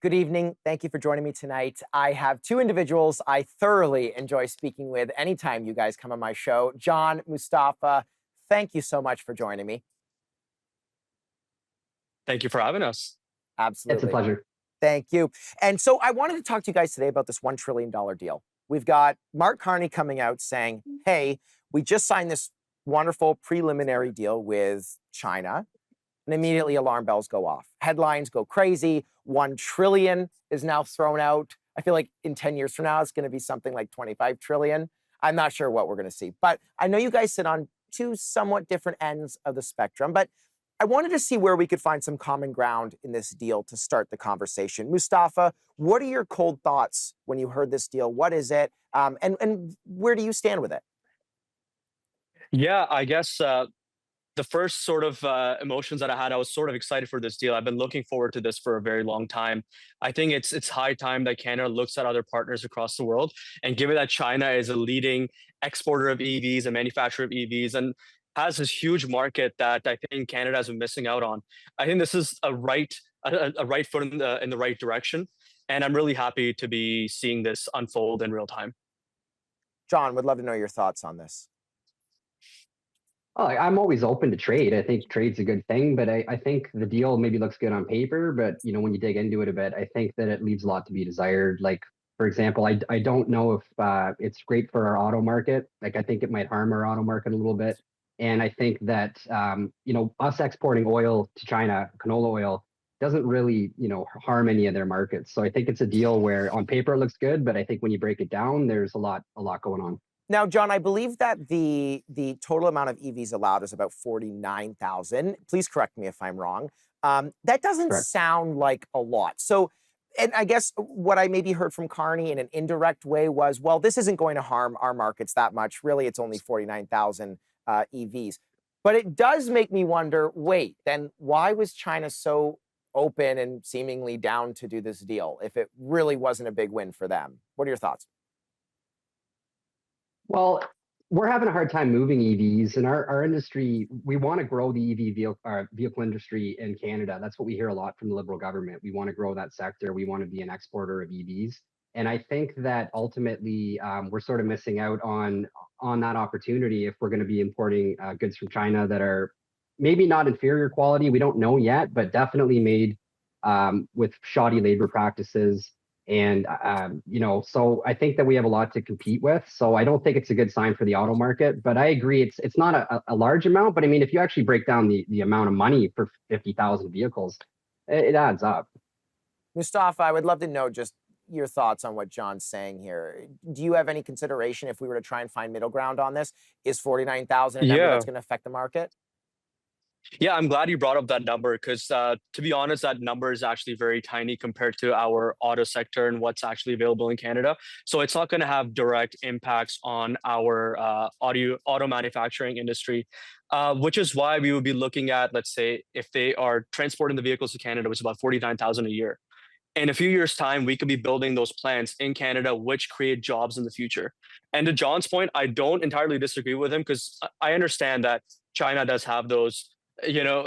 Good evening. Thank you for joining me tonight. I have two individuals I thoroughly enjoy speaking with anytime you guys come on my show. John, Mustafa, thank you so much for joining me. Thank you for having us. It's a Absolutely. pleasure. Thank you. And so I wanted to talk to you guys today about this $1 trillion deal. We've got Mark Carney coming out saying, hey, we just signed this wonderful preliminary deal with China. And immediately alarm bells go off. Headlines go crazy. 1 trillion is now thrown out. I feel like in 10 years from now, it's going to be something like 25 trillion. I'm not sure what we're going to see. But I know you guys sit on two somewhat different ends of the spectrum. But I wanted to see where we could find some common ground in this deal to start the conversation. Mustafa, what are your cold thoughts when you heard this deal? What is it? And where do you stand with it? Yeah, I guess the first sort of emotions that I had, I was sort of excited for this deal. I've been looking forward to this for a very long time. I think it's high time that Canada looks at other partners across the world. And given that China is a leading exporter of EVs and manufacturer of EVs and has this huge market that I think Canada has been missing out on, I think this is a right foot in the right direction. And I'm really happy to be seeing this unfold in real time. John, would love to know your thoughts on this. Oh, I'm always open to trade. I think trade's a good thing, but I think the deal maybe looks good on paper, but when you dig into it a bit, I think that it leaves a lot to be desired. Like, for example, I don't know if it's great for our auto market. Like, I think it might harm our auto market a little bit. And I think that us exporting oil to China, canola oil, doesn't really harm any of their markets. So I think it's a deal where on paper it looks good, but I think when you break it down, there's a lot going on. Now, John, I believe that the total amount of EVs allowed is about 49,000. Please correct me if I'm wrong. That doesn't Correct. sound like a lot. So, and I guess what I maybe heard from Carney in an indirect way was, well, this isn't going to harm our markets that much. Really, it's only 49,000 EVs. But it does make me wonder, wait, then why was China so open and seemingly down to do this deal if it really wasn't a big win for them? What are your thoughts? Well, we're having a hard time moving EVs in our industry. We want to grow the vehicle industry in Canada. That's what we hear a lot from the Liberal government. We want to grow that sector. We want to be an exporter of EVs. And I think that ultimately we're sort of missing out on that opportunity if we're going to be importing goods from China that are maybe not inferior quality. We don't know yet, but definitely made with shoddy labor practices and so I think that we have a lot to compete with. So I don't think it's a good sign for the auto market. But I agree, it's not a large amount. But I mean, if you actually break down the amount of money for 50,000 vehicles, it adds up. Mustafa, I would love to know just your thoughts on what John's saying here. Do you have any consideration if we were to try and find middle ground on this? Is 49,000 a number Yeah. that's going to affect the market? Yeah, I'm glad you brought up that number because, to be honest, that number is actually very tiny compared to our auto sector and what's actually available in Canada. So it's not going to have direct impacts on our auto manufacturing industry, which is why we would be looking at, let's say, if they are transporting the vehicles to Canada, which is about 49,000 a year. In a few years' time, we could be building those plants in Canada, which create jobs in the future. And to John's point, I don't entirely disagree with him because I understand that China does have those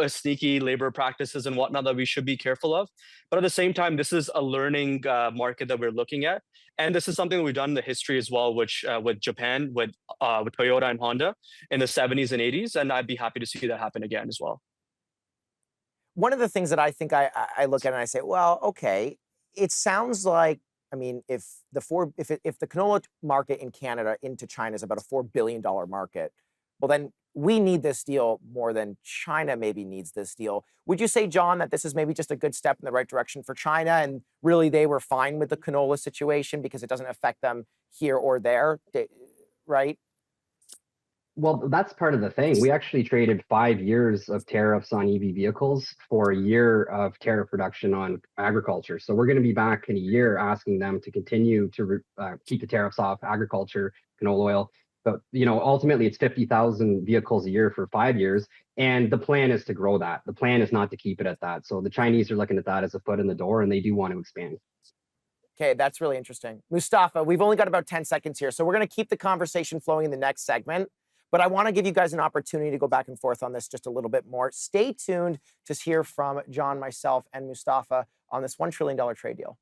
sneaky labor practices and whatnot that we should be careful of. But at the same time, this is a learning market that we're looking at, and this is something that we've done in the history as well, which with Japan, with Toyota and Honda in the 70s and 80s, and I'd be happy to see that happen again as well. One of the things that I think I look at and I say, well, okay, it sounds like, I mean, if the canola market in Canada into China is about a $4 billion market, well, then we need this deal more than China maybe needs this deal. Would you say, John, that this is maybe just a good step in the right direction for China and really they were fine with the canola situation because it doesn't affect them here or there, right? Well, that's part of the thing. We actually traded 5 years of tariffs on EV vehicles for a year of tariff reduction on agriculture. So we're going to be back in a year asking them to continue to keep the tariffs off agriculture, canola oil. But ultimately, it's 50,000 vehicles a year for 5 years, and the plan is to grow that. The plan is not to keep it at that. So the Chinese are looking at that as a foot in the door, and they do want to expand. Okay, that's really interesting. Mustafa, we've only got about 10 seconds here, so we're going to keep the conversation flowing in the next segment. But I want to give you guys an opportunity to go back and forth on this just a little bit more. Stay tuned to hear from John, myself, and Mustafa on this $1 trillion trade deal?